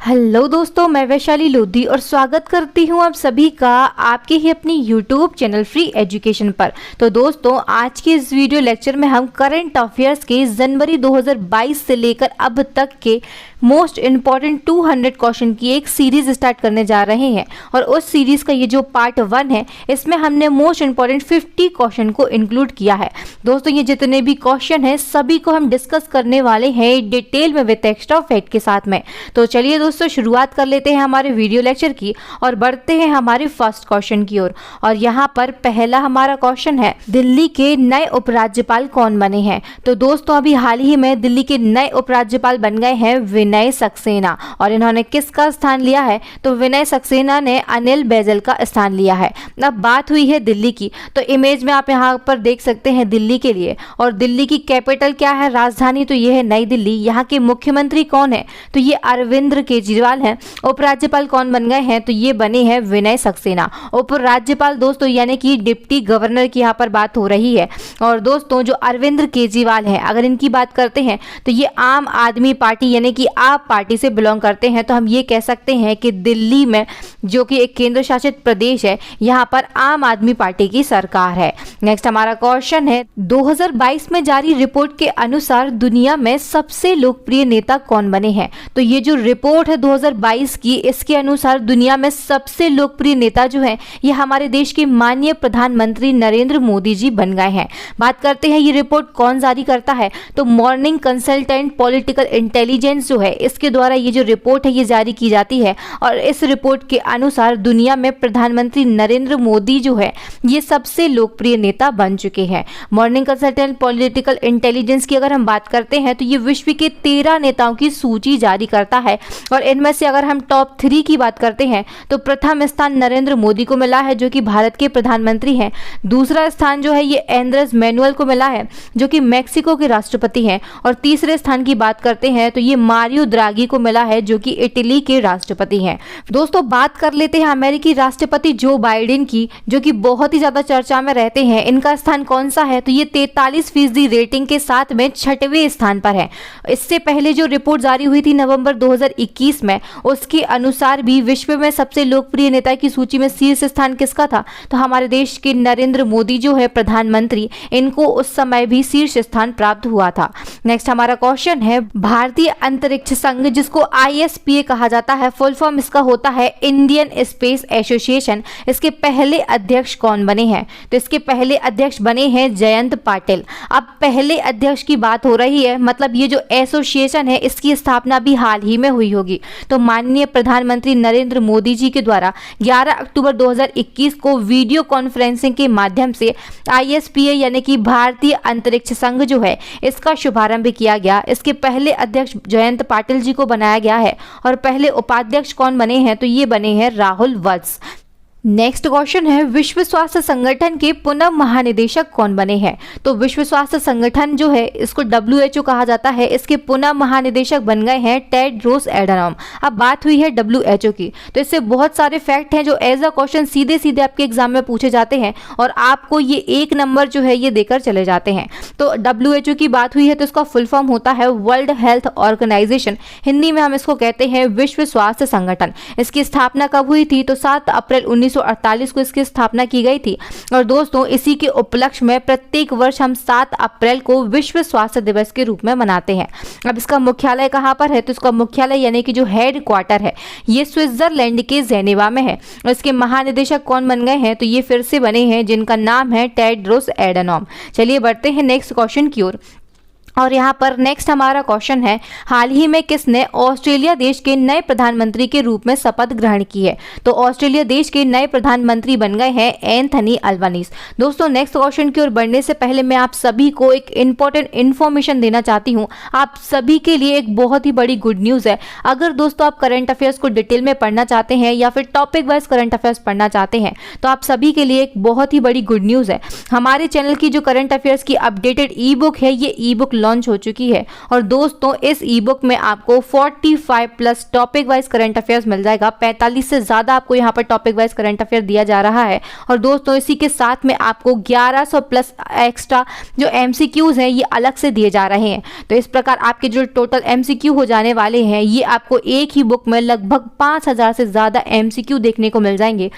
Hello दोस्तों, मैं वैशाली लोधी और स्वागत करती हूं आप सभी का आपके ही अपनी यूट्यूब चैनल फ्री एजुकेशन पर। तो दोस्तों, आज के इस वीडियो लेक्चर में हम करंट अफेयर्स के जनवरी 2022 से लेकर अब तक के मोस्ट इम्पॉर्टेंट 200 क्वेश्चन की एक सीरीज स्टार्ट करने जा रहे हैं। और उस सीरीज का ये जो पार्ट 1 है, इसमें हमने मोस्ट इम्पॉर्टेंट 50 क्वेश्चन को इंक्लूड किया है। दोस्तों, ये जितने भी क्वेश्चन हैं सभी को हम डिस्कस करने वाले हैं डिटेल में विद एक्स्ट्रा फैक्ट के साथ में। तो चलिए दोस्तों, शुरुआत कर लेते हैं हमारे वीडियो लेक्चर की और बढ़ते हैं हमारे फर्स्ट क्वेश्चन की ओर। और यहाँ पर पहला हमारा क्वेश्चन है, दिल्ली के नए उपराज्यपाल कौन बने हैं? तो दोस्तों, अभी हाल ही में दिल्ली के नए उपराज्यपाल बन गए हैं विनय सक्सेना। और इन्होंने किसका स्थान लिया है? तो विनय सक्सेना ने अनिल बैजल का स्थान लिया है। अब बात हुई है दिल्ली की, तो इमेज में आप यहाँ पर देख सकते हैं दिल्ली के लिए। और दिल्ली की कैपिटल क्या है, राजधानी? तो ये है नई दिल्ली। यहाँ के मुख्यमंत्री कौन है? तो ये अरविंद केजरीवाल हैं। उपराज्यपाल कौन बन गए हैं? तो ये बने हैं विनय सक्सेना। उपराज्यपाल दोस्तों यानी कि डिप्टी गवर्नर की यहाँ पर बात हो रही है। और दोस्तों, जो अरविंद केजरीवाल हैं, अगर इनकी बात करते हैं तो ये आम आदमी पार्टी यानी कि आप पार्टी से बिलोंग करते हैं। तो हम ये कह सकते हैं कि दिल्ली में, जो कि एक केंद्र शासित प्रदेश है, यहाँ पर आम आदमी पार्टी की सरकार है। नेक्स्ट हमारा क्वेश्चन है, 2022 में जारी रिपोर्ट के अनुसार दुनिया में सबसे लोकप्रिय नेता कौन बने हैं? तो ये जो रिपोर्ट है 2022 की, इसके अनुसार दुनिया में सबसे लोकप्रिय नेता जो है ये हमारे देश के माननीय प्रधानमंत्री नरेंद्र मोदी जी बन गए हैं। बात करते हैं ये रिपोर्ट कौन जारी करता है? तो मॉर्निंग कंसल्टेंट पॉलिटिकल इंटेलिजेंस जो है, इसके द्वारा ये जो रिपोर्ट है ये जारी की जाती है। और इस रिपोर्ट के अनुसार दुनिया में प्रधानमंत्री नरेंद्र मोदी जो है ये सबसे लोकप्रिय नेता बन चुके हैं। मॉर्निंग कंसल्टेंट पॉलिटिकल इंटेलिजेंस की अगर हम बात करते हैं तो ये विश्व के 13 नेताओं की सूची जारी करता है। और इनमें से अगर हम टॉप 3 की बात करते हैं तो प्रथम स्थान नरेंद्र मोदी को मिला है, जो कि भारत के प्रधानमंत्री हैं। दूसरा स्थान जो है ये एंड्रेस मैनुअल को मिला है, जो कि मैक्सिको के राष्ट्रपति हैं। और तीसरे स्थान की बात करते हैं तो ये मारियो द्रागी को मिला है, जो कि इटली के राष्ट्रपति हैं। दोस्तों, बात कर लेते हैं अमेरिकी राष्ट्रपति जो बाइडेन की, जो कि बहुत ही ज्यादा चर्चा में रहते हैं। इनका स्थान कौन सा है? तो ये 43% रेटिंग के साथ में 6वें स्थान पर है। इससे पहले जो रिपोर्ट जारी हुई थी नवंबर 2021 में, उसके अनुसार भी विश्व में सबसे लोकप्रिय नेता की सूची में शीर्ष स्थान किसका था? तो हमारे देश के नरेंद्र मोदी जो है प्रधानमंत्री, इनको उस समय भी शीर्ष स्थान प्राप्त हुआ था। नेक्स्ट हमारा क्वेश्चन है, भारतीय अंतरिक्ष संघ जिसको ISPA कहा जाता है, फुल फॉर्म इसका होता है इंडियन स्पेस एसोसिएशन। इसके पहले अध्यक्ष कौन बने हैं? तो इसके पहले अध्यक्ष बने हैं जयंत पाटिल। अब पहले अध्यक्ष की बात हो रही है, मतलब ये जो एसोसिएशन है इसकी स्थापना भी हाल ही में हुई होगी। तो माननीय प्रधानमंत्री नरेंद्र मोदी जी के द्वारा 11 अक्टूबर 2021 को वीडियो कॉन्फ्रेंसिंग के माध्यम से ISPA यानी कि भारतीय अंतरिक्ष संघ जो है इसका शुभारंभ किया गया। इसके पहले अध्यक्ष जयंत पाटिल जी को बनाया गया है। और पहले उपाध्यक्ष कौन बने हैं? तो ये बने हैं राहुल वत्स। नेक्स्ट क्वेश्चन है, विश्व स्वास्थ्य संगठन के पुनः महानिदेशक कौन बने हैं? तो विश्व स्वास्थ्य संगठन जो है इसको WHO कहा जाता है, इसके पुनः महानिदेशक बन गए हैं टेड्रोस एडनॉम। अब बात हुई है WHO की, तो इससे बहुत सारे फैक्ट हैं जो एज अ क्वेश्चन सीधे सीधे आपके एग्जाम में पूछे जाते हैं और आपको ये 1 नंबर जो है ये देकर चले जाते हैं। तो WHO की बात हुई है तो इसका फुल फॉर्म होता है वर्ल्ड हेल्थ ऑर्गेनाइजेशन। हिंदी में हम इसको कहते हैं विश्व स्वास्थ्य संगठन। इसकी स्थापना कब हुई थी? तो 7 अप्रैल 1948 को इसकी स्थापना की गई थी। और दोस्तों, इसी के उपलक्ष्य में प्रत्येक वर्ष हम 7 अप्रैल को विश्व स्वास्थ्य दिवस के रूप में मनाते हैं। अब इसका मुख्यालय कहाँ पर है? तो इसका मुख्यालय यानी कि जो हेड क्वार्टर है ये स्विट्जरलैंड के जेनेवा में है। और इसके महानिदेशक कौन बन गए हैं? तो ये फिर से बने हैं जिनका नाम है टेड्रोस एडनॉम। चलिए बढ़ते हैं नेक्स्ट क्वेश्चन की ओर। और यहाँ पर नेक्स्ट हमारा क्वेश्चन है, हाल ही में किसने ऑस्ट्रेलिया देश के नए प्रधानमंत्री के रूप में शपथ ग्रहण की है? तो ऑस्ट्रेलिया देश के नए प्रधानमंत्री बन गए हैं एंथनी अल्बनीज। दोस्तों, नेक्स्ट क्वेश्चन की ओर बढ़ने से पहले मैं आप सभी को एक इंपॉर्टेंट इन्फॉर्मेशन देना चाहती हूँ। आप सभी के लिए एक बहुत ही बड़ी गुड न्यूज़ है। अगर दोस्तों आप करंट अफेयर्स को डिटेल में पढ़ना चाहते हैं या फिर टॉपिक वाइज करंट अफेयर्स पढ़ना चाहते हैं तो आप सभी के लिए एक बहुत ही बड़ी गुड न्यूज़ है। हमारे चैनल की जो करंट अफेयर्स की अपडेटेड ई बुक है, ये ई बुक लॉन्च हो चुकी है। और दोस्तों इस ई बुक में आपको 45 plus topic wise current affairs मिल जाएगा। 45 से ज़्यादा आपको यहाँ पर टॉपिक वाइज करंट अफेयर दिया जा रहा है। और दोस्तों इसी के साथ में आपको 1100 प्लस एक्स्ट्रा जो MCQs हैं ये अलग से दिए जा रहे हैं। तो इस प्रकार आपके जो टोटल MCQ हो जाने वाले हैं ये आपको एक ही बुक में लगभग 5000 से ज़्यादा MCQ देखने को मिल जाएंगे।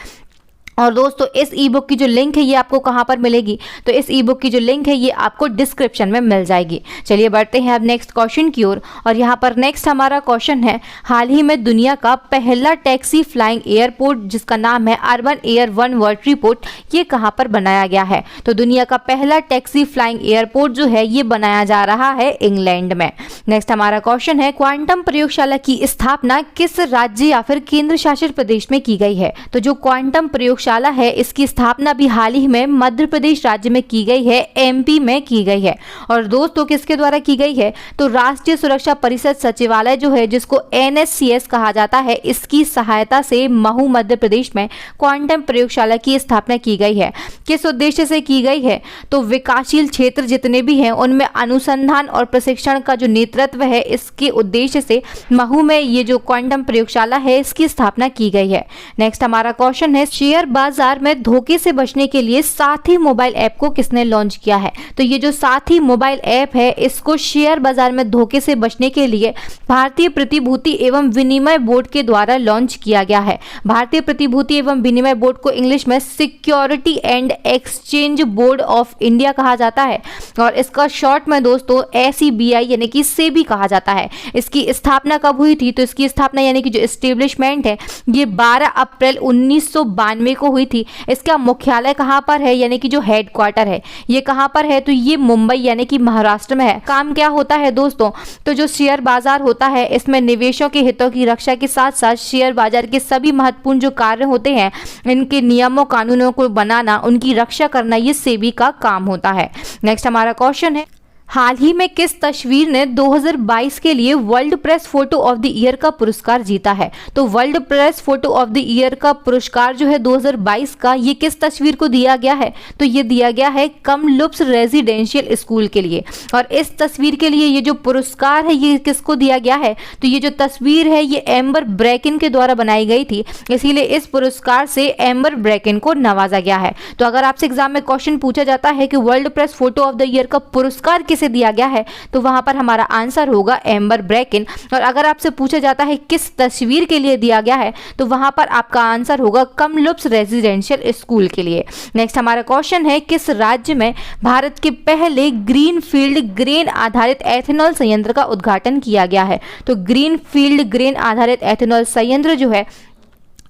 और दोस्तों इस ई बुक की जो लिंक है ये आपको कहाँ पर मिलेगी, तो इस ई बुक की जो लिंक है ये आपको डिस्क्रिप्शन में मिल जाएगी। चलिए बढ़ते हैं अब नेक्स्ट क्वेश्चन की ओर। और यहाँ पर नेक्स्ट हमारा क्वेश्चन है, हाल ही में दुनिया का पहला टैक्सी फ्लाइंग एयरपोर्ट जिसका नाम है urban air one world report, ये कहाँ पर बनाया गया है। तो दुनिया का पहला टैक्सी फ्लाइंग एयरपोर्ट जो है ये बनाया जा रहा है इंग्लैंड में। नेक्स्ट हमारा क्वेश्चन है, क्वांटम प्रयोगशाला की स्थापना किस राज्य या फिर केंद्र शासित प्रदेश में की गई है। तो जो क्वांटम प्रयोगशाला है इसकी स्थापना भी हाल ही में मध्य प्रदेश राज्य में की गई है, MP में की गई है। और दोस्तों किसके द्वारा की गई है, तो राष्ट्रीय सुरक्षा परिषद सचिवालय जो है जिसको NSCS कहा जाता है, इसकी सहायता से महू मध्य प्रदेश में क्वांटम प्रयोगशाला की स्थापना की गई है। किस उद्देश्य से की गई है, तो विकासशील क्षेत्र जितने भी हैं उनमें अनुसंधान और प्रशिक्षण का जो नेतृत्व है इसके उद्देश्य से महू में ये जो क्वांटम प्रयोगशाला है इसकी स्थापना की गई है। नेक्स्ट हमारा क्वेश्चन है, शेयर बाजार में धोखे से बचने के लिए साथी मोबाइल ऐप को किसने लॉन्च किया है। तो ये जो साथी मोबाइल ऐप है इसको शेयर बाजार में धोखे से बचने के लिए भारतीय प्रतिभूति एवं विनिमय बोर्ड के द्वारा लॉन्च किया गया है। भारतीय प्रतिभूति एवं विनिमय बोर्ड को इंग्लिश में security and exchange board of India कहा जाता है और इसका शॉर्ट में दोस्तों SEBI यानी कि सेबी कहा जाता है। इसकी स्थापना कब हुई थी, तो इसकी स्थापना यानी कि जो एस्टेब्लिशमेंट है ये 12 अप्रैल 1992 को हुई थी। इसका मुख्यालय कहाँ पर है, यानी कि जो हेडक्वार्टर है ये कहाँ पर है, तो ये मुंबई यानी कि महाराष्ट्र में है। काम क्या होता है दोस्तों, तो जो शेयर बाजार होता है इसमें निवेशों के हितों की रक्षा के साथ साथ शेयर बाजार के सभी महत्वपूर्ण जो कार्य होते हैं इनके नियमों कानूनों को बनाना, उनकी रक्षा करना ये सेबी का काम होता है। नेक्स्ट हमारा क्वेश्चन है, हाल ही में किस तस्वीर ने 2022 के लिए world press photo of the year का पुरस्कार जीता है। तो world press photo of the year का पुरस्कार जो है 2022 का ये किस तस्वीर को दिया गया है, तो ये दिया गया है कमलुप्स रेजिडेंशियल स्कूल के लिए। और इस तस्वीर के लिए ये जो पुरस्कार है ये किसको दिया गया है, तो ये जो तस्वीर है ये एम्बर ब्रेकिन के द्वारा बनाई गई थी, इसीलिए इस पुरस्कार से एम्बर ब्रेकिन को नवाजा गया है। तो अगर आपसे एग्जाम में क्वेश्चन पूछा जाता है कि world press photo of the year का पुरस्कार से दिया गया है तो वहां पर हमारा आंसर होगा एम्बर ब्रेकिन। और अगर आपसे पूछा जाता है किस तस्वीर के लिए दिया गया है तो वहां पर आपका आंसर होगा कमलुप्स रेजिडेंशियल स्कूल के लिए। नेक्स्ट हमारा क्वेश्चन है, किस राज्य में भारत के पहले ग्रीनफील्ड ग्रेन आधारित एथेनॉल संयंत्र का उद्घाटन किया गया है। तो ग्रीनफील्ड ग्रेन आधारित एथेनॉल संयंत्र जो है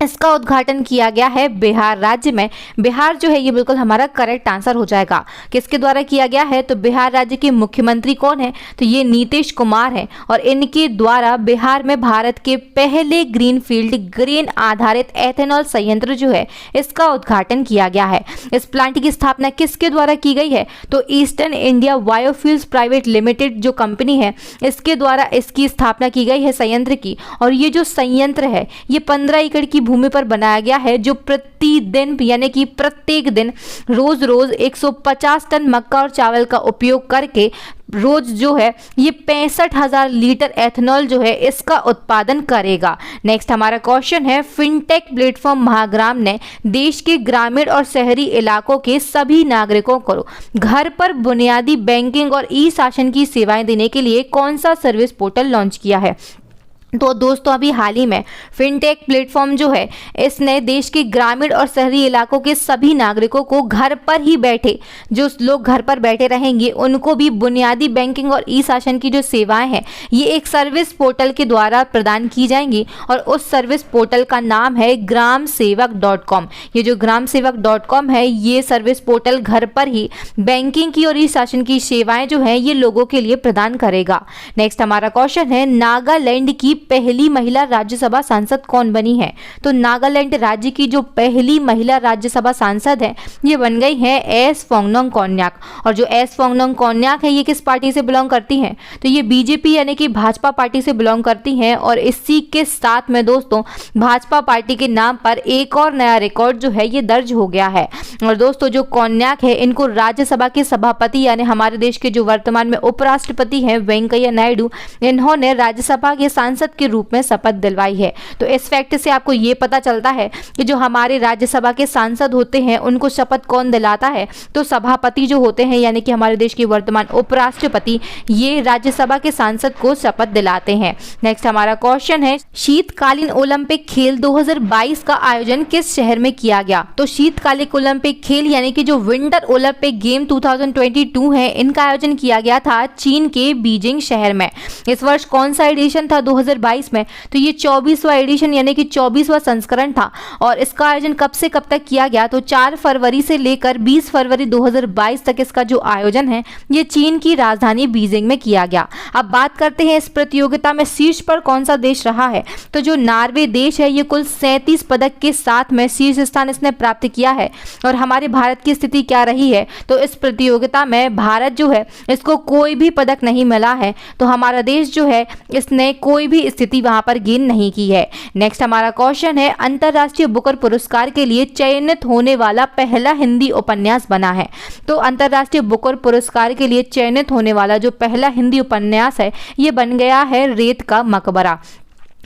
इसका उद्घाटन किया गया है बिहार राज्य में। बिहार जो है ये बिल्कुल हमारा करेक्ट आंसर हो जाएगा। किसके द्वारा किया गया है, तो बिहार राज्य के मुख्यमंत्री कौन है, तो ये नीतीश कुमार हैं और इनके द्वारा बिहार में भारत के पहले ग्रीनफील्ड ग्रेन आधारित एथेनॉल संयंत्र जो है इसका उद्घाटन किया गया है। इस प्लांट की स्थापना किसके द्वारा की गई है, तो eastern India biofuels private limited जो कंपनी है इसके द्वारा इसकी स्थापना की गई है संयंत्र की। और ये जो संयंत्र है ये 15 एकड़ की भूमि पर बनाया गया है जो प्रतिदिन यानी कि प्रत्येक दिन रोज 150 टन मक्का और चावल का उपयोग करके रोज जो है ये 65,000 लीटर एथेनॉल जो है इसका उत्पादन करेगा। नेक्स्ट हमारा क्वेश्चन है, फिनटेक प्लेटफॉर्म महाग्राम ने देश के ग्रामीण और शहरी इलाकों के सभी नागरिकों को घर पर बुनियादी बैंकिंग और ई शासन की सेवाएं देने के लिए कौन सा सर्विस पोर्टल लॉन्च किया है। तो दोस्तों अभी हाल ही में फिनटेक प्लेटफॉर्म जो है इसने देश के ग्रामीण और शहरी इलाकों के सभी नागरिकों को घर पर ही बैठे, जो लोग घर पर बैठे रहेंगे उनको भी बुनियादी बैंकिंग और ई शासन की जो सेवाएं हैं ये एक सर्विस पोर्टल के द्वारा प्रदान की जाएंगी और उस सर्विस पोर्टल का नाम है ग्रामसेवक.com। ये जो ग्रामसेवक.com है ये सर्विस पोर्टल घर पर ही बैंकिंग की और ई शासन की सेवाएं जो है ये लोगों के लिए प्रदान करेगा। नेक्स्ट हमारा क्वेश्चन है, नागालैंड की पहली महिला राज्यसभा सांसद कौन बनी है? तो नागालैंड राज्य की जो पहली महिला राज्यसभा सांसद है ये बन गई है एस फोंगनोंग कोन्याक। और जो एस फोंगनोंग कोन्याक है ये किस पार्टी से बिलोंग करती हैं? तो ये बीजेपी यानी कि भाजपा पार्टी से बिलोंग करती हैं। और इसी के साथ में दोस्तों भाजपा पार्टी के नाम पर एक और नया रिकॉर्ड जो है ये दर्ज हो गया है। और दोस्तों जो कोन्याक है इनको राज्यसभा के सभापति यानी हमारे देश के जो वर्तमान में उपराष्ट्रपति हैं वेंकैया नायडू, इन्होंने राज्यसभा के सांसद के रूप में शपथ दिलवाई है। तो इस फैक्ट से आपको ये पता चलता है कि जो हमारे राज्यसभा के सांसद होते हैं उनको शपथ कौन दिलाता है? तो सभापति जो होते हैं यानी कि हमारे देश के वर्तमान उपराष्ट्रपति, ये राज्यसभा के सांसद को शपथ दिलाते हैं। नेक्स्ट हमारा क्वेश्चन है, शीतकालीन ओलंपिक खेल 2022 का आयोजन किस शहर में किया गया? तो शीतकालीन ओलंपिक खेल यानी कि जो विंटर ओलंपिक गेम 2022 है इनका आयोजन किया गया था चीन के बीजिंग शहर में। इस वर्ष कौन सा एडिशन था 2022 में? तो ये 24वां एडिशन यानी कि 24वां संस्करण था। और इसका आयोजन कब से कब तक किया गया? तो 4 फरवरी से लेकर 20 फरवरी 2022 तक इसका जो आयोजन है ये चीन की राजधानी बीजिंग में किया गया। अब बात करते हैं इस प्रतियोगिता में शीर्ष पर कौन सा देश रहा है? तो जो नॉर्वे देश है ये कुल 37 पदक के साथ में शीर्ष स्थान इसने प्राप्त किया है। और हमारे भारत की स्थिति क्या रही है? तो इस प्रतियोगिता में भारत जो है इसको कोई भी पदक नहीं मिला है। तो हमारा देश जो है इसने कोई भी स्थिति वहां पर गेन नहीं की है। नेक्स्ट हमारा क्वेश्चन है, अंतरराष्ट्रीय बुकर पुरस्कार के लिए चयनित होने वाला पहला हिंदी उपन्यास बना है। तो अंतरराष्ट्रीय बुकर पुरस्कार के लिए चयनित होने वाला जो पहला हिंदी उपन्यास है ये बन गया है रेत का मकबरा।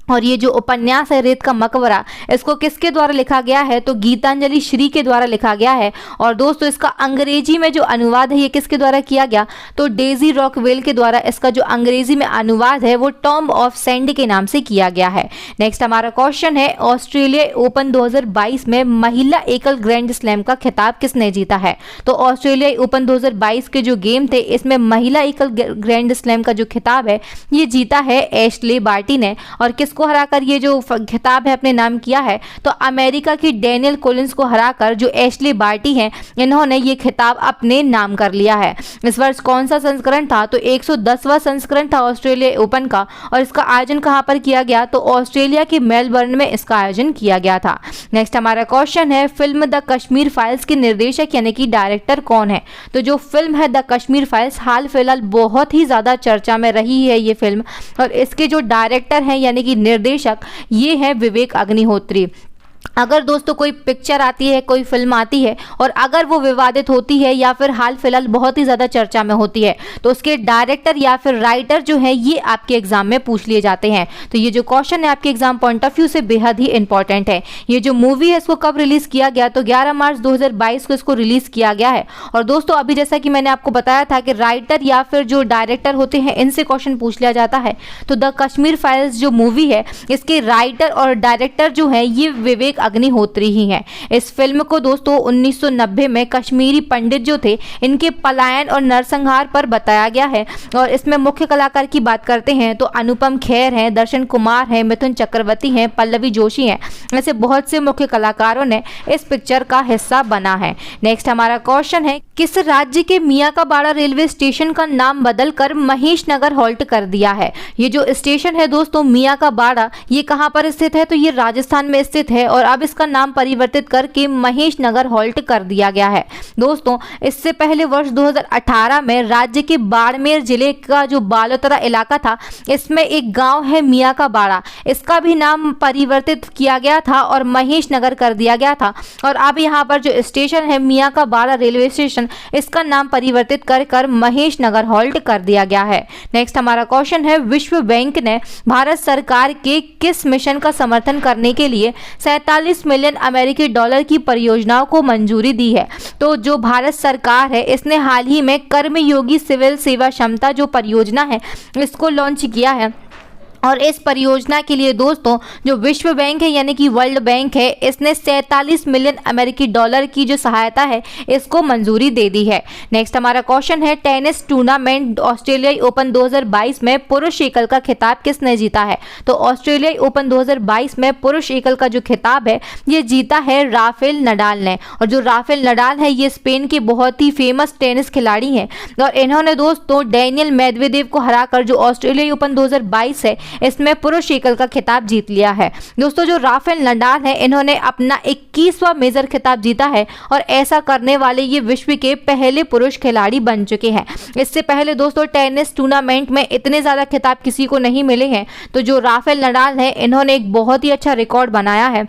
और ये जो उपन्यास है रेत का मकबरा इसको किसके द्वारा लिखा गया है? तो गीतांजलि श्री के द्वारा लिखा गया है। और दोस्तों इसका अंग्रेजी में जो अनुवाद है ये किसके द्वारा किया गया? तो डेजी रॉकवेल के द्वारा इसका जो अंग्रेजी में अनुवाद है वो टॉम ऑफ सैंड के नाम से किया गया है। नेक्स्ट हमारा क्वेश्चन है, ऑस्ट्रेलिया ओपन 2022 में महिला एकल ग्रैंड स्लैम का खिताब किसने जीता है? तो ऑस्ट्रेलिया ओपन 2022 के जो गेम थे इसमें महिला एकल ग्रैंड स्लैम का जो खिताब है ये जीता है एशले बार्टी ने। और किसको हराकर ये जो खिताब है अपने नाम किया है? तो अमेरिका की डेनियल कोलिंस को हराकर जो एशले बार्टी हैं इन्होंने ये खिताब अपने नाम कर लिया है। इस वर्ष कौन सा संस्करण था? तो 110वां संस्करण था ऑस्ट्रेलिया ओपन का। और इसका आयोजन कहां पर किया गया? तो ऑस्ट्रेलिया के मेलबर्न में इसका आयोजन किया गया था। नेक्स्ट हमारा क्वेश्चन है, फिल्म द कश्मीर फाइल्स के निर्देशक यानी कि डायरेक्टर कौन है? तो जो फिल्म है द कश्मीर फाइल्स हाल फिलहाल बहुत ही ज्यादा चर्चा में रही है ये फिल्म। और इसके जो डायरेक्टर हैं यानी कि निर्देशक ये है विवेक अग्निहोत्री। अगर दोस्तों कोई पिक्चर आती है, कोई फिल्म आती है और अगर वो विवादित होती है या फिर हाल फिलहाल बहुत ही ज़्यादा चर्चा में होती है तो उसके डायरेक्टर या फिर राइटर जो है ये आपके एग्जाम में पूछ लिए जाते हैं। तो ये जो क्वेश्चन है आपके एग्जाम पॉइंट ऑफ व्यू से बेहद ही इंपॉर्टेंट है। ये जो मूवी है इसको कब रिलीज किया गया? तो 11 मार्च 2022 को इसको रिलीज किया गया है। और दोस्तों अभी जैसा कि मैंने आपको बताया था कि राइटर या फिर जो डायरेक्टर होते हैं इनसे क्वेश्चन पूछ लिया जाता है। तो द कश्मीर फाइल्स जो मूवी है इसके राइटर और डायरेक्टर जो है ये विवेक अग्निहोत्री ही हैं। इस फिल्म को दोस्तों 1990 में कश्मीरी पंडित जो थे इनके पलायन और नरसंहार पर बताया गया है। और इसमें मुख्य कलाकार की बात करते हैं तो अनुपम खेर हैं, दर्शन कुमार हैं, मिथुन चक्रवर्ती हैं, पल्लवी जोशी हैं। ऐसे बहुत से मुख्य कलाकारों ने इस पिक्चर का हिस्सा बना है। नेक्स्ट हमारा क्वेश्चन है, किस राज्य के मियाँ का बाड़ा रेलवे स्टेशन का नाम बदलकर महेश नगर हॉल्ट कर दिया है? ये जो स्टेशन है दोस्तों मियाँ का बाड़ा ये कहाँ पर स्थित है? तो ये राजस्थान में स्थित है। और अब इसका नाम परिवर्तित करके महेश नगर हॉल्ट कर दिया गया है। दोस्तों इससे पहले वर्ष 2018 में राज्य के बाड़मेर जिले का जो बालोतरा इलाका था इसमें एक गांव है मियाँ का बाड़ा, इसका भी नाम परिवर्तित किया गया था और महेश नगर कर दिया गया था। और अब यहाँ पर जो स्टेशन है मियाँ का बाड़ा रेलवे स्टेशन इसका नाम परिवर्तित कर महेश नगर हॉल्ट कर दिया गया है। नेक्स्ट हमारा क्वेश्चन है, विश्व बैंक ने भारत सरकार के किस मिशन का समर्थन करने के लिए 47 मिलियन अमेरिकी डॉलर की परियोजनाओं को मंजूरी दी है? तो जो भारत सरकार है इसने हाल ही में कर्मयोगी सिविल सेवा क्षमता जो परियोजना है इसको लॉन्च किया है। और इस परियोजना के लिए दोस्तों जो विश्व बैंक है यानी कि वर्ल्ड बैंक है इसने 47 मिलियन अमेरिकी डॉलर की जो सहायता है इसको मंजूरी दे दी है। नेक्स्ट हमारा क्वेश्चन है, टेनिस टूर्नामेंट ऑस्ट्रेलिया ओपन 2022 में पुरुष एकल का खिताब किसने जीता है? तो ऑस्ट्रेलिया ओपन 2022 में पुरुष एकल का जो खिताब है ये जीता है राफेल नडाल ने। और जो राफेल नडाल है ये स्पेन के बहुत ही फेमस टेनिस खिलाड़ी हैं और इन्होंने दोस्तों डेनियल मेदवेदेव को हराकर जो ऑस्ट्रेलिया ओपन 2022 है इसमें पुरुष एकल का खिताब जीत लिया है। दोस्तों जो राफेल नडाल है इन्होंने अपना 21वां मेजर खिताब जीता है और ऐसा करने वाले ये विश्व के पहले पुरुष खिलाड़ी बन चुके हैं। इससे पहले दोस्तों टेनिस टूर्नामेंट में इतने ज्यादा खिताब किसी को नहीं मिले हैं। तो जो राफेल नडाल है इन्होंने एक बहुत ही अच्छा रिकॉर्ड बनाया है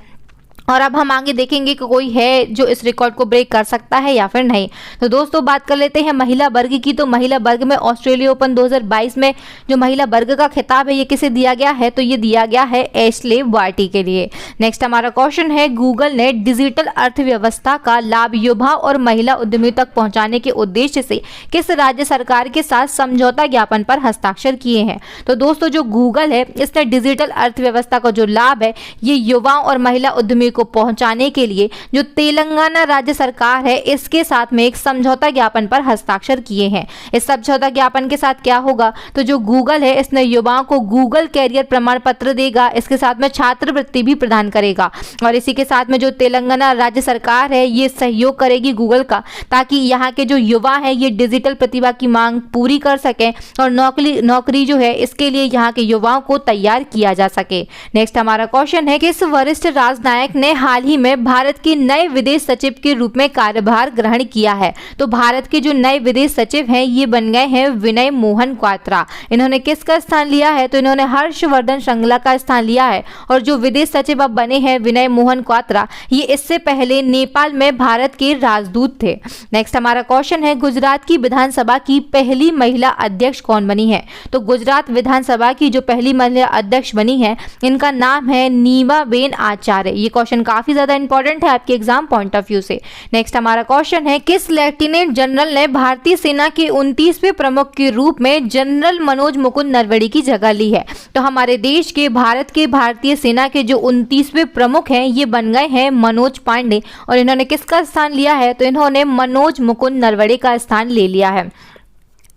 और अब हम आगे देखेंगे कि कोई है जो इस रिकॉर्ड को ब्रेक कर सकता है या फिर नहीं। तो दोस्तों बात कर लेते हैं महिला वर्ग की। तो महिला वर्ग में ऑस्ट्रेलिया ओपन 2022 में जो महिला वर्ग का खिताब है ये किसे दिया गया है, तो ये दिया गया है एशले बार्टी के लिए। नेक्स्ट हमारा क्वेश्चन है, गूगल ने डिजिटल अर्थव्यवस्था का लाभ युवा और महिला उद्यमियों तक पहुंचाने के उद्देश्य से किस राज्य सरकार के साथ समझौता ज्ञापन पर हस्ताक्षर किए हैं। तो दोस्तों जो गूगल है इसने डिजिटल अर्थव्यवस्था का जो लाभ है ये युवाओं और महिला उद्यमियों को पहुंचाने के लिए जो तेलंगाना राज्य सरकार है इसके साथ में एक समझौता ज्ञापन पर हस्ताक्षर किए हैं। इस समझौता ज्ञापन के साथ क्या होगा, तो जो गूगल है इसने युवाओं को गूगल कैरियर प्रमाण पत्र देगा, इसके साथ में छात्रवृत्ति भी प्रदान करेगा और इसी के साथ में जो तेलंगाना राज्य सरकार है ये सहयोग करेगी गूगल का, ताकि यहाँ के जो युवा है ये डिजिटल प्रतिभा की मांग पूरी कर सकें और नौकरी जो है इसके लिए यहाँ के युवाओं को तैयार किया जा सके। नेक्स्ट हमारा क्वेश्चन है, किस वरिष्ठ राजनयिक ने हाल ही में भारत के नए विदेश सचिव के रूप में कार्यभार ग्रहण किया है। तो भारत के जो नए विदेश सचिव हैं ये बन गए हैं विनय मोहन क्वात्रा। इन्होंने किसका स्थान लिया है, तो इन्होंने हर्षवर्धन श्रृंगला का स्थान लिया है और जो विदेश सचिव अब बने हैं विनय मोहन क्वात्रा ये इससे पहले नेपाल में भारत के राजदूत थे। नेक्स्ट हमारा क्वेश्चन है, गुजरात की विधानसभा की पहली महिला अध्यक्ष कौन बनी है। तो गुजरात विधानसभा की जो पहली महिला अध्यक्ष बनी है इनका नाम है नीमाबेन आचार्य। ये क्वेश्चन काफी ज्यादा इंपॉर्टेंट है आपके एग्जाम पॉइंट ऑफ व्यू से। नेक्स्ट हमारा क्वेश्चन है, किस लेफ्टिनेंट जनरल ने भारतीय सेना के 29वें प्रमुख के रूप में जनरल मनोज मुकुंद नरवणे की जगह ली है। तो हमारे देश के भारतीय सेना के जो 29वें प्रमुख हैं ये बन गए हैं मनोज पांडे और इन्होंने किसका स्थान लिया है, तो इन्होंने मनोज मुकुंद नरवणे का स्थान ले लिया है।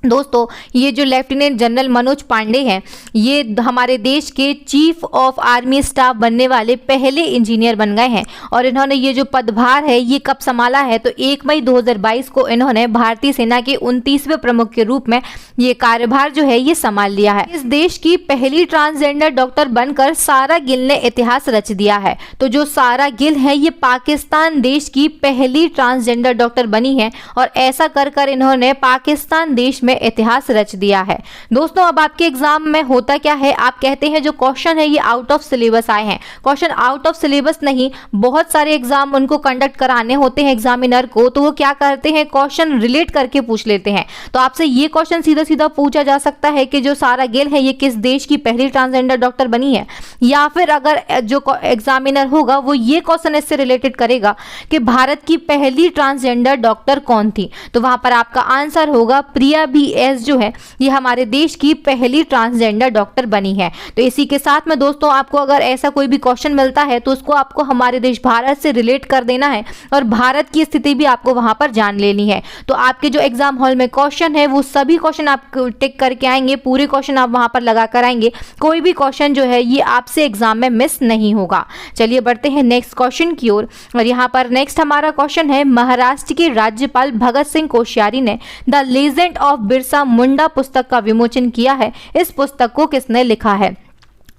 दोस्तों ये जो लेफ्टिनेंट जनरल मनोज पांडे हैं ये हमारे देश के चीफ ऑफ आर्मी स्टाफ बनने वाले पहले इंजीनियर बन गए हैं और इन्होंने ये जो पदभार है ये कब संभाला है, तो 1 मई 2022 को इन्होंने भारतीय सेना के 29वें प्रमुख के रूप में ये कार्यभार जो है ये संभाल लिया है। इस देश की पहली ट्रांसजेंडर डॉक्टर बनकर सारा गिल ने इतिहास रच दिया है। तो जो सारा गिल है ये पाकिस्तान देश की पहली ट्रांसजेंडर डॉक्टर बनी है और ऐसा कर कर इन्होंने पाकिस्तान देश में इतिहास रच दिया है। दोस्तों अब आपके एग्जाम में होता क्या है, आप कहते हैं जो क्वेश्चन है ये आउट ऑफ सिलेबस आए हैं। क्वेश्चन आउट ऑफ सिलेबस नहीं, बहुत सारे एग्जाम उनको कंडक्ट कराने होते हैं एग्जामिनर को, तो वो क्या करते हैं क्वेश्चन रिलेट करके पूछ लेते हैं। तो आपसे ये क्वेश्चन सीधा सीधा पूछा जा सकता है कि जो सारा गिल है ये किस देश की पहली ट्रांसजेंडर डॉक्टर बनी है, या फिर अगर जो एग्जामिनर होगा वो ये क्वेश्चन इससे रिलेटेड करेगा कि भारत की पहली ट्रांसजेंडर डॉक्टर कौन थी, तो वहां पर आपका आंसर होगा प्रिया एस जो है ये हमारे देश की पहली ट्रांसजेंडर डॉक्टर बनी है। तो इसी के साथ में दोस्तों आपको अगर ऐसा कोई भी क्वेश्चन मिलता है तो उसको आपको हमारे देश भारत से रिलेट कर देना है और भारत की स्थिति भी आपको वहां पर जान लेनी है। तो आपके जो एग्जाम हॉल में क्वेश्चन है वो सभी क्वेश्चन आप टिक करके आएंगे, पूरे क्वेश्चन आप वहां पर लगा कर आएंगे, कोई भी क्वेश्चन जो है ये आपसे एग्जाम में मिस नहीं होगा। चलिए बढ़ते हैं नेक्स्ट क्वेश्चन की ओर और यहाँ पर नेक्स्ट हमारा क्वेश्चन है, महाराष्ट्र के राज्यपाल भगत सिंह कोश्यारी ने the legend of Birsa Munda पुस्तक का विमोचन किया है। इस पुस्तक को किसने लिखा है,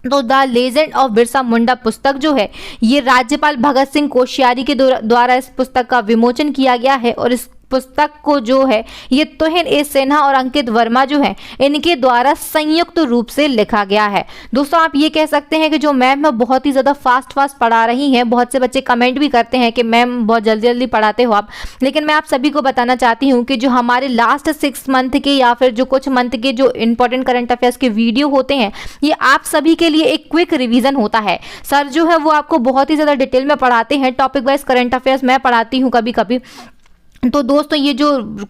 तो the legend of Birsa Munda पुस्तक जो है ये राज्यपाल भगत सिंह कोश्यारी के द्वारा इस पुस्तक का विमोचन किया गया है और इस पुस्तक को जो है ये तुहिन ए सिन्हा और अंकित वर्मा जो है इनके द्वारा संयुक्त रूप से लिखा गया है। दोस्तों आप ये कह सकते हैं कि जो मैम है बहुत ही ज़्यादा फास्ट पढ़ा रही हैं, बहुत से बच्चे कमेंट भी करते हैं कि मैम बहुत जल्दी जल्दी पढ़ाते हो आप, लेकिन मैं आप सभी को बताना चाहती हूँ कि जो हमारे लास्ट 6 मंथ के या फिर जो कुछ मंथ के जो इंपॉर्टेंट करंट अफेयर्स के वीडियो होते हैं ये आप सभी के लिए एक क्विक रिविजन होता है। सर जो है वो आपको बहुत ही ज़्यादा डिटेल में पढ़ाते हैं, टॉपिक वाइज करंट अफेयर्स मैं पढ़ाती हूँ कभी कभी। तो दोस्तों ये जो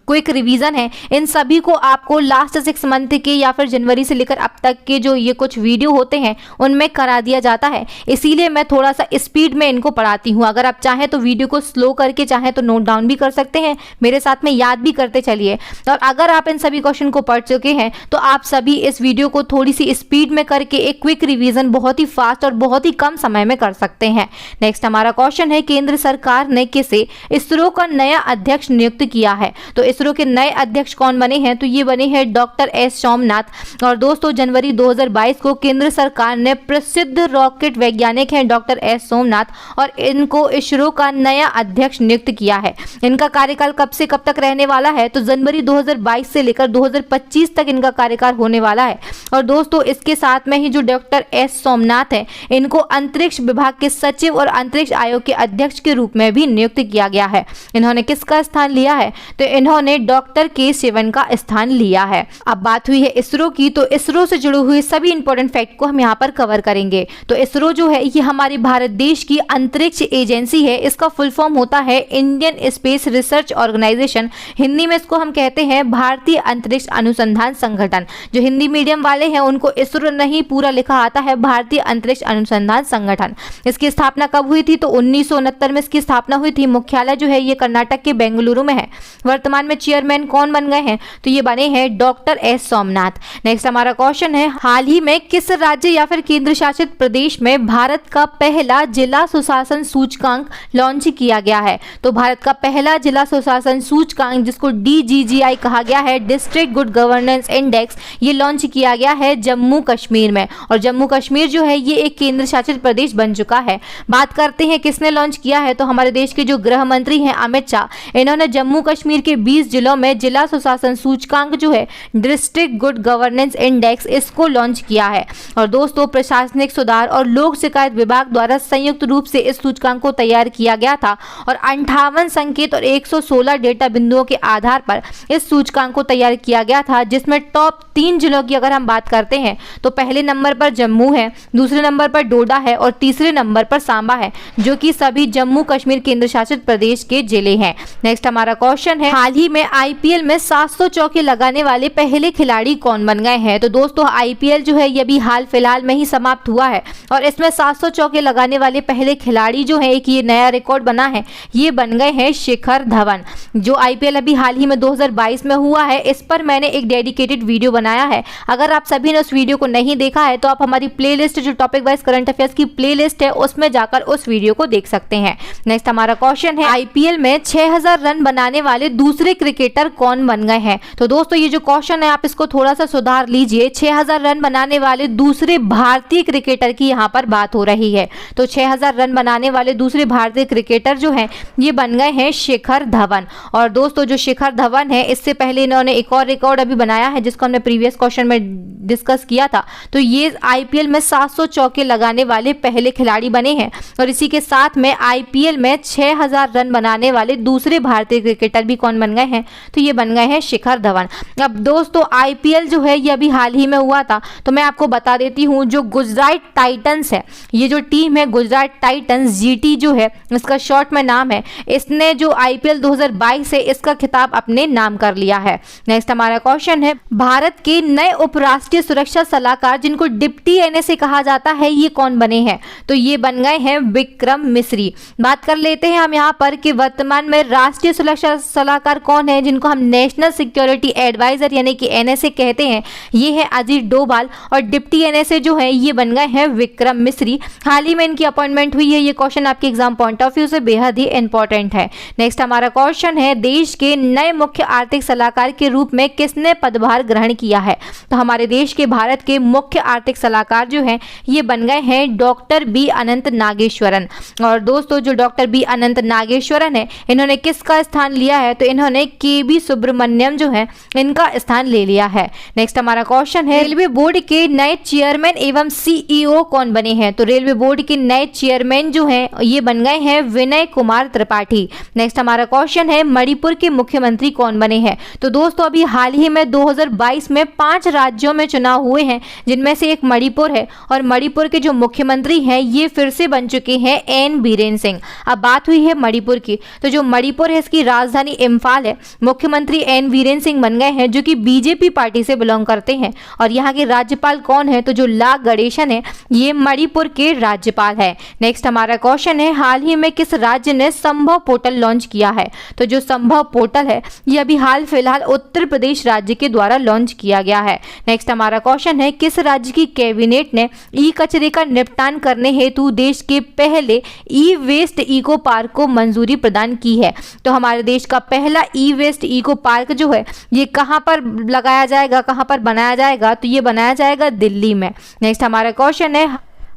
क्विक रिवीजन है इन सभी को आपको लास्ट 6 मंथ के या फिर जनवरी से लेकर अब तक के जो ये कुछ वीडियो होते हैं उनमें करा दिया जाता है, इसीलिए मैं थोड़ा सा स्पीड में इनको पढ़ाती हूँ। अगर आप चाहें तो वीडियो को स्लो करके चाहें तो नोट डाउन भी कर सकते हैं, मेरे साथ में याद भी करते चलिए। और अगर आप इन सभी क्वेश्चन को पढ़ चुके हैं तो आप सभी इस वीडियो को थोड़ी सी स्पीड में करके एक क्विक रिविजन बहुत ही फास्ट और बहुत ही कम समय में कर सकते हैं। नेक्स्ट हमारा क्वेश्चन है, केंद्र सरकार ने किसे इसरो का नया अध्यक्ष अध्यक्ष नियुक्त किया है। तो इसरो के नए अध्यक्ष कौन बने हैं? तो ये बने हैं डॉक्टर एस सोमनाथ। और दोस्तों जनवरी 2022 को केंद्र सरकार ने प्रसिद्ध रॉकेट वैज्ञानिक हैं डॉक्टर एस सोमनाथ और इनको इसरो का नया अध्यक्ष नियुक्त किया है। इनका कार्यकाल कब से कब तक रहने वाला है? तो जनवरी 2022 से लेकर 2025 तक इनका कार्यकाल होने वाला है। और दोस्तों इसके साथ में ही जो डॉक्टर एस सोमनाथ है इनको अंतरिक्ष विभाग के सचिव और अंतरिक्ष आयोग के अध्यक्ष के रूप में भी नियुक्त किया गया है। इन्होंने किसका स्थान लिया है? तो इन्होंने डॉक्टर के सिवन का स्थान लिया है। अब बात हुई है इसरो की, तो इसरो से जुड़े हुए सभी इंपॉर्टेंट फैक्ट को हम यहाँ पर कवर करेंगे। तो इसरो जो है ये हमारे भारत देश की अंतरिक्ष एजेंसी है। इसका फुल फॉर्म होता है Indian space research organisation. Hindi में इसको हम कहते हैं भारतीय अंतरिक्ष अनुसंधान संगठन। जो हिंदी मीडियम वाले हैं उनको इसरो नहीं पूरा लिखा आता है, भारतीय अंतरिक्ष अनुसंधान संगठन। इसकी स्थापना कब हुई थी? तो 1969 में इसकी स्थापना हुई थी। मुख्यालय जो है ये कर्नाटक के बेंगलुरु में है। वर्तमान में चेयरमैन कौन बन गए हैं? तो ये बने हैं डॉक्टर एस सोमनाथ। नेक्स्ट हमारा क्वेश्चन है, हाल ही में किस राज्य या फिर केंद्र शासित प्रदेश में भारत का पहला जिला सुशासन सूचकांक लॉन्च किया गया है? तो भारत का पहला जिला सुशासन सूचकांक जिसको DGGI कहा गया है, डिस्ट्रिक्ट गुड गवर्नेंस इंडेक्स, ये लॉन्च किया गया है जम्मू कश्मीर में। और जम्मू कश्मीर जो है ये एक केंद्र शासित प्रदेश बन चुका है। बात करते हैं किसने लॉन्च किया है? तो हमारे देश के जो गृह मंत्री हैं अमित शाह, इन्होंने जम्मू कश्मीर के 20 जिलों में जिला सुशासन सूचकांक जो है डिस्ट्रिक्ट गुड गवर्नेंस इंडेक्स, इसको लॉन्च किया है। और दोस्तों प्रशासनिक सुधार और लोक शिकायत विभाग द्वारा संयुक्त रूप से इस सूचकांक को तैयार किया गया था और 58 संकेत और 116 डेटा बिंदुओं के आधार पर इस सूचकांक को तैयार किया गया था, जिसमें टॉप 3 जिलों की अगर हम बात करते हैं तो पहले नंबर पर जम्मू है, दूसरे नंबर पर डोडा है और तीसरे नंबर पर सांबा है, जो कि सभी जम्मू कश्मीर केंद्र शासित प्रदेश के जिले हैं। नेक्स्ट हमारा क्वेश्चन है, हाल ही में IPL में 700 चौके लगाने वाले पहले खिलाड़ी कौन बन गए हैं? तो दोस्तों IPL जो है ये भी हाल फिलहाल में ही समाप्त हुआ है और इसमें 700 चौके लगाने वाले पहले खिलाड़ी जो है, एक ये नया रिकॉर्ड बना है, ये बन गए हैं शिखर धवन। जो IPL अभी हाल ही में 2022 में हुआ है, इस पर मैंने एक डेडिकेटेड वीडियो बनाया है। अगर आप सभी ने उस वीडियो को नहीं देखा है तो आप हमारी प्लेलिस्ट जो टॉपिक वाइज करंट अफेयर्स की प्लेलिस्ट है उसमें जाकर उस वीडियो को देख सकते हैं। नेक्स्ट हमारा क्वेश्चन है, IPL में 6000 रन बनाने वाले दूसरे क्रिकेटर कौन बन गए हैं? तो दोस्तों ये जो क्वेश्चन है आप इसको थोड़ा सा सुधार लीजिए। 6000 रन बनाने वाले दूसरे भारतीय क्रिकेटर की यहाँ पर बात हो रही है। तो 6000 रन बनाने वाले दूसरे भारतीय क्रिकेटर जो हैं ये बन गए हैं शिखर धवन। और दोस्तों जो शिखर धवन है इससे पहले इन्होंने एक और रिकॉर्ड अभी बनाया है जिसको हमने प्रीवियस क्वेश्चन में डिस्कस किया था। तो ये IPL में 700 चौके लगाने वाले पहले खिलाड़ी बने हैं और इसी के साथ में IPL में 6000 रन बनाने वाले दूसरे भारतीय क्रिकेटर भी कौन बन गए हैं? तो ये बन गए हैं शिखर धवन। अब दोस्तों IPL जो है ये अभी हाल ही में हुआ था, तो मैं आपको बता देती हूँ जो गुजरात टाइटंस है, ये जो टीम है गुजरात टाइटंस GT जो है इसका शॉर्ट में नाम है, इसने जो IPL 2022 है इसका खिताब अपने नाम कर लिया है। नेक्स्ट हमारा क्वेश्चन है, भारत के नए उपराष्ट्रीय सुरक्षा सलाहकार जिनको डिप्टी NSA कहा जाता है ये कौन बने हैं? तो ये बन गए हैं विक्रम मिश्री। बात कर लेते हैं हम यहाँ पर कि वर्तमान में राष्ट्रीय सुरक्षा सलाहकार कौन है जिनको हम नेशनल सिक्योरिटी एडवाइजर यानी कि NSA कहते हैं, ये है अजीत डोभाल। और डिप्टी NSA जो है ये बन गए हैं विक्रम मिश्री। हाल ही में इनकी अपॉइंटमेंट हुई है। ये क्वेश्चन आपके एग्जाम पॉइंट ऑफ व्यू से बेहद ही इंपॉर्टेंट है। नेक्स्ट हमारा क्वेश्चन है, देश के नए मुख्य आर्थिक सलाहकार के रूप में किसने पदभार ग्रहण किया है? तो हमारे देश के भारत के मुख्य आर्थिक सलाहकार जो हैं ये बन गए हैं डॉक्टर B अनंत नागेश्वरन। और दोस्तों जो डॉक्टर B अनंत नागेश्वरन है इन्होंने किसका स्थान लिया है? तो इन्होंने KB सुब्रमण्यम जो है इनका स्थान ले लिया है। नेक्स्ट हमारा क्वेश्चन है, रेलवे बोर्ड के नए चेयरमैन एवं CEO कौन बने हैं? तो रेलवे बोर्ड के नए चेयरमैन जो हैं ये बन गए हैं विनय कुमार त्रिपाठी। नेक्स्ट हमारा क्वेश्चन है, मणिपुर के मुख्यमंत्री कौन बने हैं? तो दोस्तों अभी हाल ही में 2022 में 5 राज्यों में चुनाव हुए हैं जिनमें से एक मणिपुर है और मणिपुर के जो मुख्यमंत्री हैं ये फिर से बन चुके हैं N बीरेन सिंह। अब बात हुई है मणिपुर की, तो जो मणिपुर है इसकी राजधानी इम्फाल है। मुख्यमंत्री N बीरेन सिंह बन गए हैं जो कि BJP पार्टी से बिलोंग करते हैं। और यहाँ के राज्यपाल कौन है? तो जो ला गणेशन है ये मणिपुर के राज्यपाल है। नेक्स्ट हमारा क्वेश्चन है, हाल ही में किस राज्य ने संभव पोर्टल लॉन्च किया है? तो जो संभव पोर्टल है ये अभी हाल फिलहाल उत्तर प्रदेश राज्य के द्वारा लॉन्च किया गया है। नेक्स्ट हमारा क्वेश्चन है, किस राज्य की कैबिनेट ने ई कचरे का निपटान करने हेतु देश के पहले ई वेस्ट इको पार्क को मंजूरी प्रदान की है? तो तो हमारे देश का पहला ई वेस्ट इको पार्क जो है ये कहाँ पर लगाया जाएगा, कहाँ पर बनाया जाएगा, तो ये बनाया जाएगा दिल्ली में। नेक्स्ट हमारा क्वेश्चन है,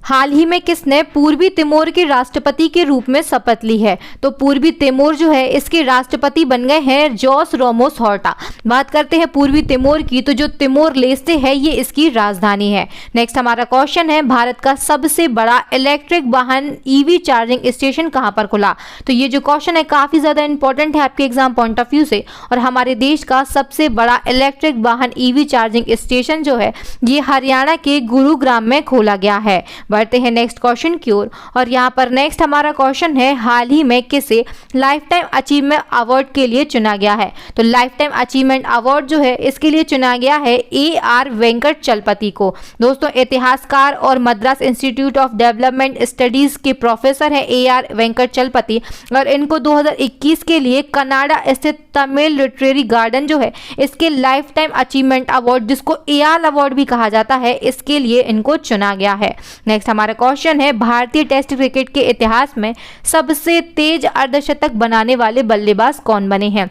हाल ही में किसने पूर्वी तिमोर के राष्ट्रपति के रूप में शपथ ली है? तो पूर्वी तिमोर जो है इसके राष्ट्रपति बन गए हैं जोस रामोस हॉर्टा। बात करते हैं पूर्वी तिमोर की, तो जो तिमोर लेस्ते है ये इसकी राजधानी है। नेक्स्ट हमारा क्वेश्चन है, भारत का सबसे बड़ा इलेक्ट्रिक वाहन ईवी चार्जिंग स्टेशन कहां पर खुला? तो ये जो क्वेश्चन है काफी ज्यादा इंपॉर्टेंट है आपके एग्जाम पॉइंट ऑफ व्यू से, और हमारे देश का सबसे बड़ा इलेक्ट्रिक वाहन ईवी चार्जिंग स्टेशन जो है ये हरियाणा के गुरुग्राम में खोला गया है। बढ़ते हैं नेक्स्ट क्वेश्चन की ओर, और यहाँ पर नेक्स्ट हमारा क्वेश्चन है, हाल ही में किसे लाइफ टाइम अचीवमेंट अवार्ड के लिए चुना गया है? तो लाइफ टाइम अचीवमेंट अवार्ड जो है इसके लिए चुना गया है AR वेंकटचलपति को। दोस्तों इतिहासकार और Madras institute of development studies के प्रोफेसर है AR वेंकटचलपति, और इनको 2021 के लिए कनाडा स्थित तमिल लिटरेरी गार्डन जो है इसके लाइफ टाइम अचीवमेंट अवार्ड, जिसको AR अवार्ड भी कहा जाता है, इसके लिए इनको चुना गया है। नेक्स्ट हमारा क्वेश्चन है, भारतीय टेस्ट क्रिकेट के इतिहास में सबसे तेज अर्धशतक बनाने वाले बल्लेबाज कौन बने हैं?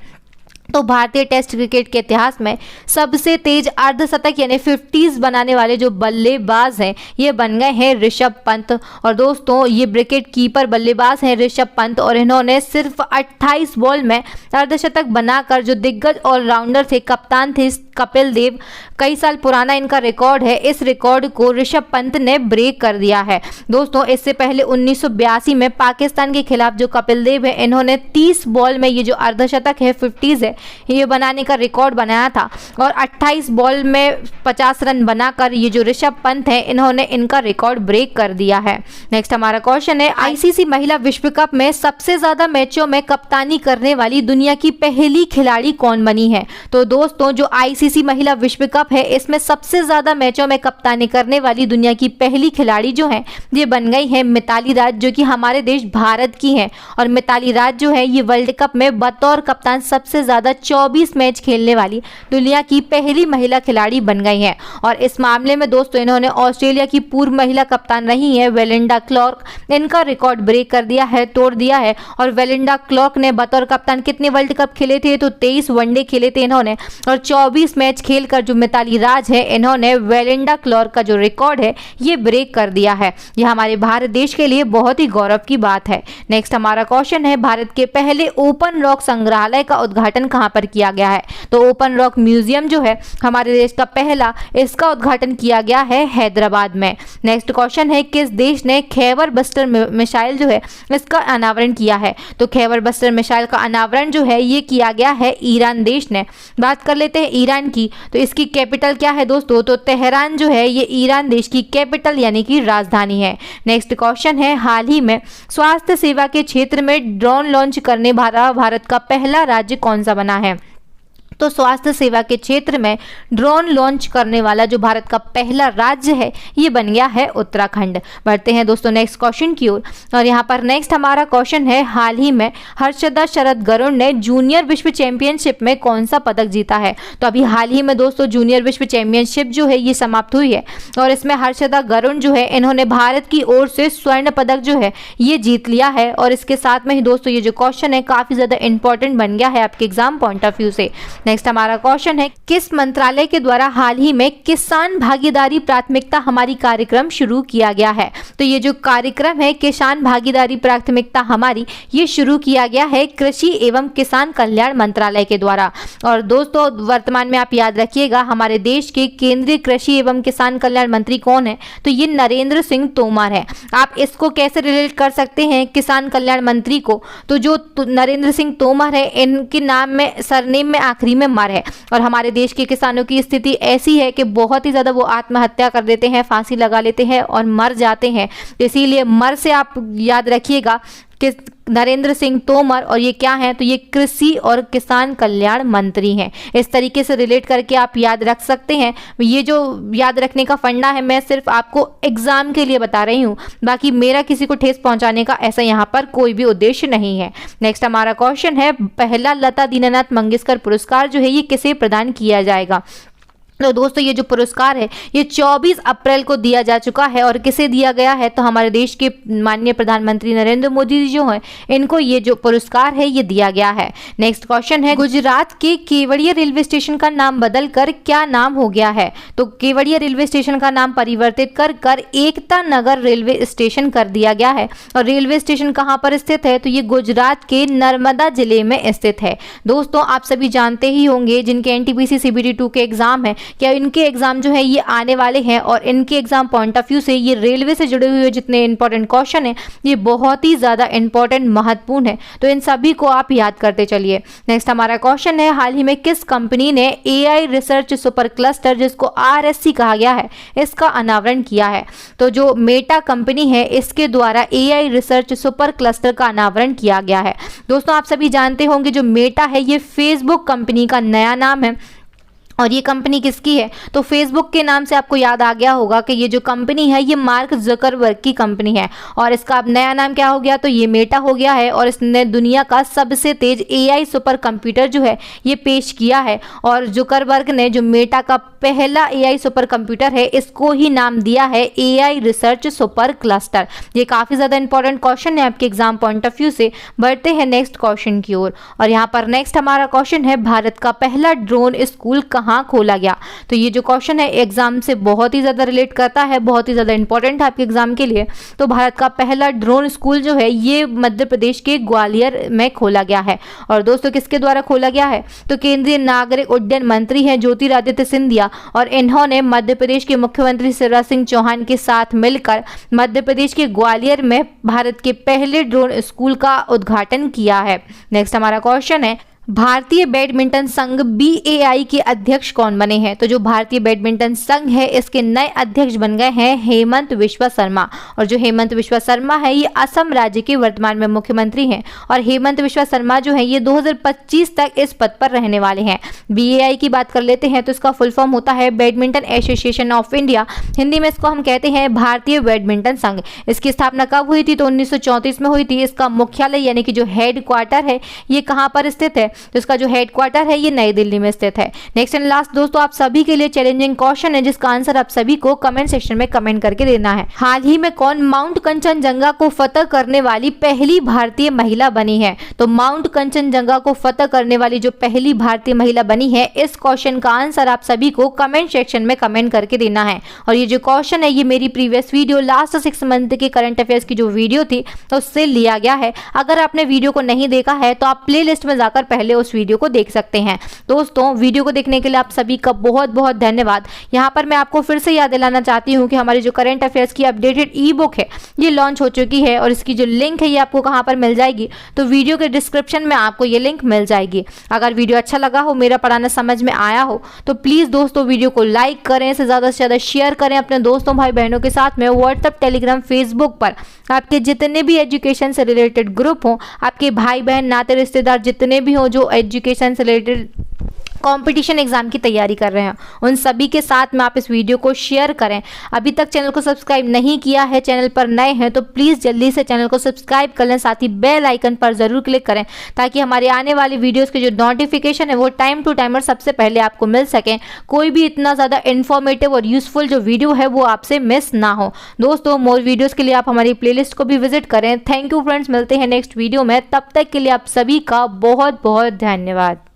तो भारतीय टेस्ट क्रिकेट के इतिहास में सबसे तेज अर्धशतक यानी 50s बनाने वाले जो बल्लेबाज हैं ये बन गए हैं ऋषभ पंत। और दोस्तों ये विकेट कीपर बल्लेबाज हैं ऋषभ पंत, और इन्होंने सिर्फ 28 बॉल में अर्धशतक बनाकर जो दिग्गज ऑलराउंडर थे, कप्तान थे कपिल देव, कई साल पुराना इनका रिकॉर्ड है, इस रिकॉर्ड को ऋषभ पंत ने ब्रेक कर दिया है। दोस्तों इससे पहले 1982 में पाकिस्तान के खिलाफ जो कपिल देव है इन्होंने 30 बॉल में ये जो अर्धशतक है 50s है ये बनाने का रिकॉर्ड बनाया था, और 28 बॉल में 50 रन बनाकर ये जो ऋषभ पंत है इन्होंने इनका रिकॉर्ड ब्रेक कर दिया है। नेक्स्ट हमारा क्वेश्चन है, ICC महिला विश्व कप में सबसे ज्यादा मैचों में कप्तानी करने वाली दुनिया की पहली खिलाड़ी कौन बनी है? तो दोस्तों जो ICC महिला विश्व कप है इसमें सबसे ज्यादा मैचों में कप्तानी करने वाली दुनिया की पहली खिलाड़ी जो है ये बन गई है मिताली राज, जो कि हमारे देश भारत की है। और मिताली राज जो है ये वर्ल्ड कप में बतौर कप्तान सबसे ज्यादा 24 मैच खेलने वाली दुनिया की पहली महिला खिलाड़ी बन गई हैं। और इस मामले में दोस्तों इन्होंने ऑस्ट्रेलिया की पूर्व महिला कप्तान रही है वेलिंडा क्लार्क, इनका रिकॉर्ड ब्रेक कर दिया है, तोड़ दिया है। और वेलिंडा क्लार्क ने बतौर कप्तान कितने वर्ल्ड कप खेले थे? तो 23 वनडे खेले थे इन्होंने, और 24 मैच खेलकर जो मिताली राज है इन्होंने वेलिंडा क्लार्क का जो रिकॉर्ड है ये ब्रेक कर दिया है। यह हमारे भारत देश के लिए बहुत ही गौरव की बात है। नेक्स्ट हमारा क्वेश्चन है, भारत के पहले ओपन रॉक संग्रहालय का उद्घाटन कहां पर किया गया है? तो ओपन रॉक म्यूजियम जो है हमारे देश का पहला, इसका उद्घाटन किया गया है हैदराबाद में। नेक्स्ट क्वेश्चन है, किस देश ने खैबर बस्टर मिसाइल जो है इसका अनावरण किया है? तो खैबर बस्टर मिसाइल का अनावरण जो है ये किया गया है ईरान देश ने। बात कर लेते हैं ईरान की, तो इसकी कैपिटल क्या है दोस्तों? तो तेहरान जो है ये ईरान देश की कैपिटल यानी कि राजधानी है। नेक्स्ट क्वेश्चन है, हाल ही में स्वास्थ्य सेवा के क्षेत्र में ड्रोन लॉन्च करने वाला भारत का पहला राज्य कौन सा बना है? तो स्वास्थ्य सेवा के क्षेत्र में ड्रोन लॉन्च करने वाला जो भारत का पहला राज्य है ये बन गया है उत्तराखंड। बढ़ते हैं दोस्तों नेक्स्ट क्वेश्चन की ओर, और यहाँ पर नेक्स्ट हमारा क्वेश्चन है, हाल ही में हर्षदा शरद गरुड़ ने जूनियर विश्व चैंपियनशिप में कौन सा पदक जीता है? तो अभी हाल ही में दोस्तों जूनियर विश्व चैंपियनशिप जो है ये समाप्त हुई है, और इसमें हर्षदा गरुड़ जो है इन्होंने भारत की ओर से स्वर्ण पदक जो है ये जीत लिया है। और इसके साथ में ही दोस्तों ये जो क्वेश्चन है काफी ज्यादा इंपॉर्टेंट बन गया है आपके एग्जाम पॉइंट ऑफ व्यू से। नेक्स्ट हमारा क्वेश्चन है, किस मंत्रालय के द्वारा हाल ही में किसान भागीदारी प्राथमिकता हमारी कार्यक्रम शुरू किया गया है? तो ये जो कार्यक्रम है किसान भागीदारी प्राथमिकता हमारी, ये शुरू किया गया है कृषि एवं किसान कल्याण मंत्रालय के द्वारा। और दोस्तों वर्तमान में आप याद रखिएगा हमारे देश के केंद्रीय कृषि एवं किसान कल्याण मंत्री कौन है? तो ये नरेंद्र सिंह तोमर है। आप इसको कैसे रिलेट कर सकते हैं किसान कल्याण मंत्री को? तो जो नरेंद्र सिंह तोमर है इनके नाम में सरनेम में आखिरी में मर है, और हमारे देश के किसानों की स्थिति ऐसी है कि बहुत ही ज्यादा वो आत्महत्या कर देते हैं, फांसी लगा लेते हैं और मर जाते हैं। इसीलिए मर से आप याद रखिएगा कि नरेंद्र सिंह तोमर, और ये क्या है? तो ये कृषि और किसान कल्याण मंत्री हैं। इस तरीके से रिलेट करके आप याद रख सकते हैं। ये जो याद रखने का फंडा है मैं सिर्फ आपको एग्जाम के लिए बता रही हूँ, बाकी मेरा किसी को ठेस पहुंचाने का ऐसा यहाँ पर कोई भी उद्देश्य नहीं है। नेक्स्ट हमारा क्वेश्चन है, पहला लता दीनानाथ मंगेशकर पुरस्कार जो है ये किसे प्रदान किया जाएगा? तो दोस्तों ये जो पुरस्कार है ये 24 अप्रैल को दिया जा चुका है। और किसे दिया गया है, तो हमारे देश के माननीय प्रधानमंत्री नरेंद्र मोदी जी जो हैं इनको ये जो पुरस्कार है ये दिया गया है। नेक्स्ट क्वेश्चन है, गुजरात के केवड़िया रेलवे स्टेशन का नाम बदलकर क्या नाम हो गया है? तो केवड़िया रेलवे स्टेशन का नाम परिवर्तित कर एकता नगर रेलवे स्टेशन कर दिया गया है। और रेलवे स्टेशन कहाँ पर स्थित है, तो ये गुजरात के नर्मदा जिले में स्थित है। दोस्तों आप सभी जानते ही होंगे जिनके एनटीपीसी सीबीटी 2 के एग्जाम है, क्या इनके एग्जाम जो है ये आने वाले हैं और इनके एग्जाम पॉइंट ऑफ व्यू से ये रेलवे से जुड़े हुए जितने इंपॉर्टेंट क्वेश्चन है ये बहुत ही ज्यादा इंपॉर्टेंट महत्वपूर्ण है, तो इन सभी को आप याद करते चलिए। नेक्स्ट हमारा क्वेश्चन है, हाल ही में किस कंपनी ने एआई रिसर्च सुपर क्लस्टर जिसको आरएससी कहा गया है इसका अनावरण किया है? तो जो मेटा कंपनी है इसके द्वारा एआई रिसर्च सुपर क्लस्टर का अनावरण किया गया है। दोस्तों आप सभी जानते होंगे जो मेटा है ये फेसबुक कंपनी का नया नाम है। और ये कंपनी किसकी है, तो फेसबुक के नाम से आपको याद आ गया होगा कि ये जो कंपनी है ये मार्क ज़करबर्ग की कंपनी है। और इसका अब नया नाम क्या हो गया, तो ये मेटा हो गया है। और इसने दुनिया का सबसे तेज एआई सुपर कंप्यूटर जो है ये पेश किया है। और ज़करबर्ग ने जो मेटा का पहला एआई सुपर कंप्यूटर है इसको ही नाम दिया है एआई रिसर्च सुपर क्लस्टर। ये काफ़ी ज़्यादा इंपॉर्टेंट क्वेश्चन है आपके एग्जाम पॉइंट ऑफ व्यू से। बढ़ते हैं नेक्स्ट क्वेश्चन की ओर। और यहाँ पर नेक्स्ट हमारा क्वेश्चन है, भारत का पहला ड्रोन स्कूल कहाँ खोला गया? तो ये जो क्वेश्चन है एग्जाम से बहुत ही ज्यादा रिलेट करता है, बहुत ही ज्यादा इंपॉर्टेंट है आपके एग्जाम के लिए। तो भारत का पहला ड्रोन स्कूल जो है ये मध्य प्रदेश के ग्वालियर में खोला गया है। और दोस्तों किसके द्वारा खोला गया है, तो केंद्रीय नागरिक उड्डयन मंत्री हैं ज्योतिरादित्य सिंधिया और इन्होंने मध्य प्रदेश के मुख्यमंत्री शिवराज सिंह चौहान के साथ मिलकर मध्य प्रदेश के ग्वालियर में भारत के पहले ड्रोन स्कूल का उद्घाटन किया है। नेक्स्ट हमारा क्वेश्चन है, भारतीय बैडमिंटन संघ बीएआई के अध्यक्ष कौन बने हैं? तो जो भारतीय बैडमिंटन संघ है इसके नए अध्यक्ष बन गए हैं हेमंत बिस्वा शर्मा। और जो हेमंत बिस्वा शर्मा है ये असम राज्य के वर्तमान में मुख्यमंत्री हैं। और हेमंत बिस्वा शर्मा जो है ये 2025 तक इस पद पर रहने वाले हैं। बीएआई की बात कर लेते हैं तो इसका फुल फॉर्म होता है badminton association of India. Hindi में इसको हम कहते हैं भारतीय बैडमिंटन संघ। इसकी स्थापना कब हुई थी, तो 1934 में हुई थी। इसका मुख्यालय यानी कि जो हेड क्वार्टर है ये कहाँ पर स्थित है, तो इसका जो हेडक्वार्टर है ये नई दिल्ली में स्थित है। नेक्स्ट एंड लास्ट दोस्तों आप सभी के लिए चैलेंजिंग क्वेश्चन है जिसका आंसर आप सभी को कमेंट सेक्शन में कमेंट करके देना है। हाल ही में कौन माउंट कंचनजंगा को फतह करने वाली पहली भारतीय महिला बनी है? तो माउंट कंचनजंगा को फतह करने वाली जो पहली भारतीय महिला बनी है इस क्वेश्चन का आंसर आप सभी को कमेंट सेक्शन में कमेंट करके देना है। और ये जो क्वेश्चन है ये मेरी प्रीवियस वीडियो लास्ट 6 मंथ के करंट अफेयर्स की जो वीडियो थी तो उससे लिया गया है। अगर आपने वीडियो को नहीं देखा है तो आप प्ले लिस्ट में जाकर पहले उस वीडियो को देख सकते हैं। दोस्तों वीडियो को देखने के लिए आप सभी का बहुत बहुत धन्यवाद। यहाँ पर मैं आपको फिर से याद दिलाना चाहती हूँ कि हमारी जो करंट अफेयर्स की अपडेटेड ई बुक है ये लॉन्च हो चुकी है और इसकी जो लिंक है ये आपको कहाँ पर मिल जाएगी, तो वीडियो के डिस्क्रिप्शन में आपको ये लिंक मिल जाएगी। अगर वीडियो अच्छा लगा हो, मेरा पढ़ाना समझ में आया हो तो प्लीज़ दोस्तों वीडियो को लाइक करें, इसे ज़्यादा से ज़्यादा शेयर करें अपने दोस्तों भाई बहनों के साथ में। व्हाट्सएप, टेलीग्राम, फेसबुक पर आपके जितने भी एजुकेशन से रिलेटेड ग्रुप हों, आपके भाई बहन नाते रिश्तेदार जितने भी हों जो एजुकेशन से रिलेटेड कंपटीशन एग्जाम की तैयारी कर रहे हैं उन सभी के साथ में आप इस वीडियो को शेयर करें। अभी तक चैनल को सब्सक्राइब नहीं किया है, चैनल पर नए हैं तो प्लीज़ जल्दी से चैनल को सब्सक्राइब कर लें, साथ ही बेल आइकन पर ज़रूर क्लिक करें ताकि हमारे आने वाली वीडियोस के जो नोटिफिकेशन है वो टाइम टू टाइम और सबसे पहले आपको मिल सकें। कोई भी इतना ज़्यादा इन्फॉर्मेटिव और यूजफुल जो वीडियो है वो आपसे मिस ना हो। दोस्तों मोर वीडियोज़ के लिए आप हमारी प्लेलिस्ट को भी विजिट करें। थैंक यू फ्रेंड्स, मिलते हैं नेक्स्ट वीडियो में, तब तक के लिए आप सभी का बहुत बहुत धन्यवाद।